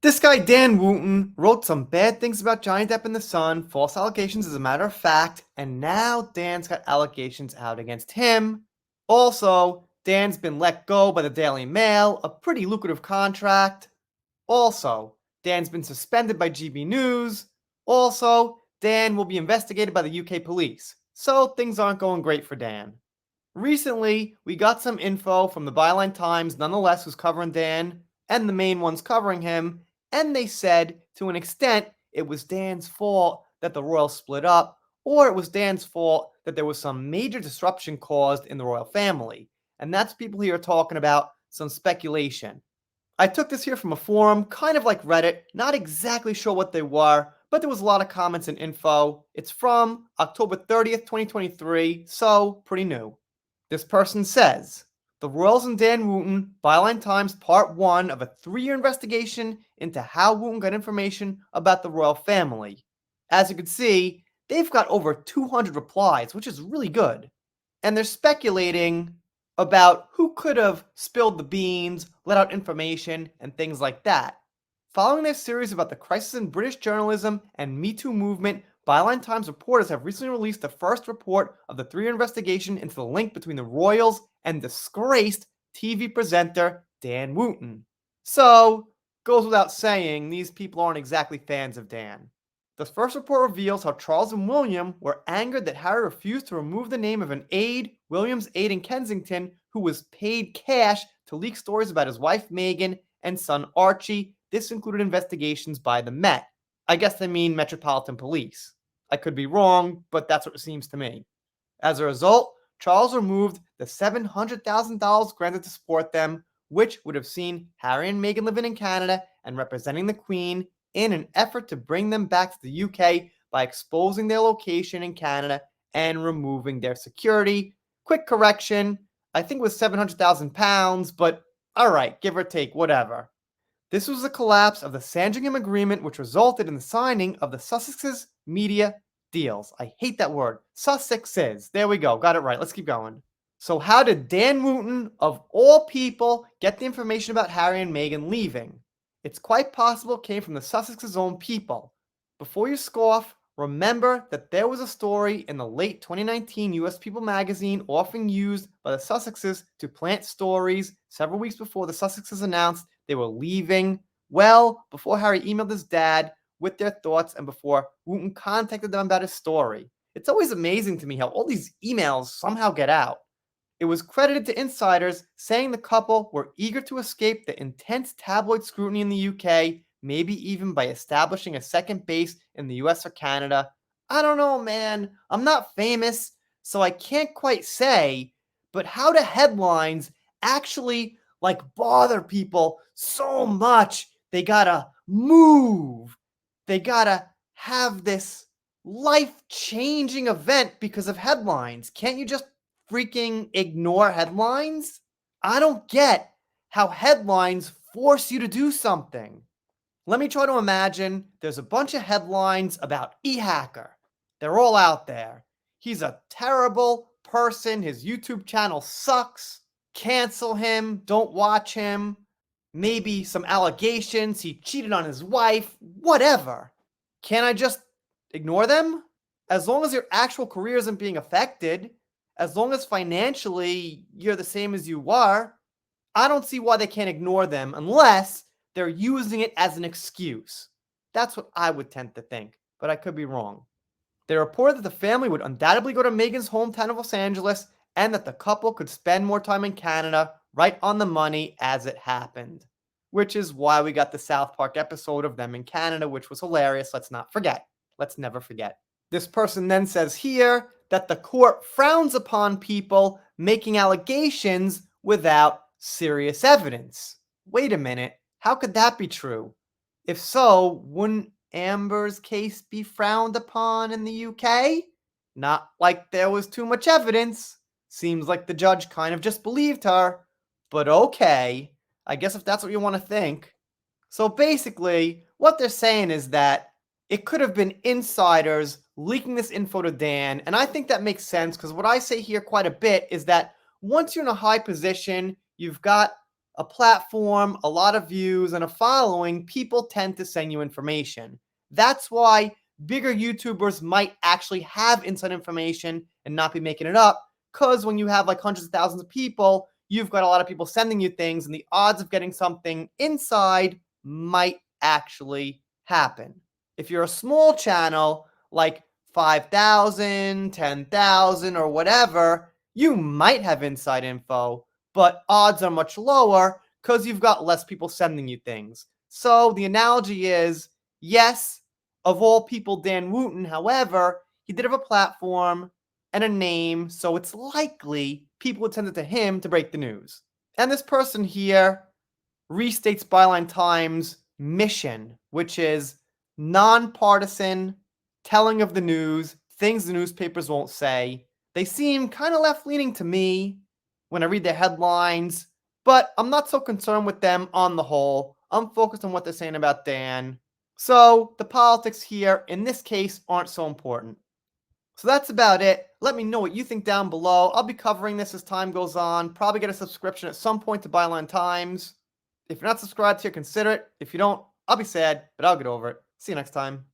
This guy, Dan Wootton, wrote some bad things about Johnny Depp in The Sun, false allegations as a matter of fact, and now Dan's got allegations out against him. Also, Dan's been let go by the Daily Mail, a pretty lucrative contract. Also, Dan's been suspended by GB News. Also, Dan will be investigated by the UK police. So things aren't going great for Dan. Recently, we got some info from the Byline Times, nonetheless, who's covering Dan, and the main ones covering him, and they said, to an extent, it was Dan's fault that the royals split up, or it was Dan's fault that there was some major disruption caused in the royal family. And that's people here talking about some speculation. I took this here from a forum, kind of like Reddit, not exactly sure what they were, but there was a lot of comments and info. It's from October 30th, 2023, so pretty new. This person says, The Royals and Dan Wootton, Byline Times Part 1 of a 3-year investigation into how Wootton got information about the royal family. As you can see, they've got over 200 replies, which is really good. And they're speculating about who could have spilled the beans, let out information, and things like that. Following their series about the crisis in British journalism and Me Too movement, Byline Times reporters have recently released the first report of the 3-year investigation into the link between the royals and disgraced TV presenter Dan Wootton. So, goes without saying, these people aren't exactly fans of Dan. The first report reveals how Charles and William were angered that Harry refused to remove the name of an aide, William's aide in Kensington, who was paid cash to leak stories about his wife Meghan and son Archie. This included investigations by the Met. I guess they mean Metropolitan Police. I could be wrong, but that's what it seems to me. As a result, Charles removed the $700,000 granted to support them, which would have seen Harry and Meghan living in Canada and representing the Queen in an effort to bring them back to the UK by exposing their location in Canada and removing their security. Quick correction, I think it was £700,000, but alright, give or take, whatever. This was the collapse of the Sandringham Agreement, which resulted in the signing of the Sussex's media deals. I hate that word. Sussex's. There we go. Got it right. Let's keep going. So how did Dan Wootton, of all people, get the information about Harry and Meghan leaving? It's quite possible it came from the Sussex's own people. Before you scoff, remember that there was a story in the late 2019 US People magazine often used by the Sussexes to plant stories several weeks before the Sussexes announced they were leaving, well before Harry emailed his dad with their thoughts and before Wootton contacted them about his story. It's always amazing to me how all these emails somehow get out. It was credited to insiders saying the couple were eager to escape the intense tabloid scrutiny in the UK, maybe even by establishing a second base in the US or Canada. I don't know, man. I'm not famous, so I can't quite say, but how do headlines actually bother people so much they gotta move? They gotta have this life-changing event because of headlines. Can't you just freaking ignore headlines? I don't get how headlines force you to do something. Let me try to imagine there's a bunch of headlines about eHacker. They're all out there. He's a terrible person. His YouTube channel sucks. Cancel him. Don't watch him. Maybe some allegations. He cheated on his wife. Whatever. Can't I just ignore them? As long as your actual career isn't being affected, as long as financially you're the same as you were, I don't see why they can't ignore them unless they're using it as an excuse. That's what I would tend to think, but I could be wrong. They reported that the family would undoubtedly go to Meghan's hometown of Los Angeles and that the couple could spend more time in Canada, right on the money as it happened. Which is why we got the South Park episode of them in Canada, which was hilarious. Let's not forget. Let's never forget. This person then says here that the court frowns upon people making allegations without serious evidence. Wait a minute. How could that be true? If so, wouldn't Amber's case be frowned upon in the UK? Not like there was too much evidence. Seems like the judge kind of just believed her. But okay, I guess if that's what you want to think. So basically, what they're saying is that it could have been insiders leaking this info to Dan, and I think that makes sense because what I say here quite a bit is that once you're in a high position, you've got a platform, a lot of views, and a following, people tend to send you information. That's why bigger YouTubers might actually have inside information and not be making it up, because when you have like hundreds of thousands of people, you've got a lot of people sending you things, and the odds of getting something inside might actually happen. If you're a small channel, like 5,000, 10,000, or whatever, you might have inside info, but odds are much lower because you've got less people sending you things. So the analogy is, yes, of all people, Dan Wootton, however, he did have a platform and a name, so it's likely people would send it to him to break the news. And this person here restates Byline Times' mission, which is nonpartisan telling of the news, things the newspapers won't say. They seem kind of left-leaning to me when I read their headlines, but I'm not so concerned with them on the whole. I'm focused on what they're saying about Dan. So the politics here, in this case, aren't so important. So that's about it. Let me know what you think down below. I'll be covering this as time goes on. Probably get a subscription at some point to Byline Times. If you're not subscribed here, consider it. If you don't, I'll be sad, but I'll get over it. See you next time.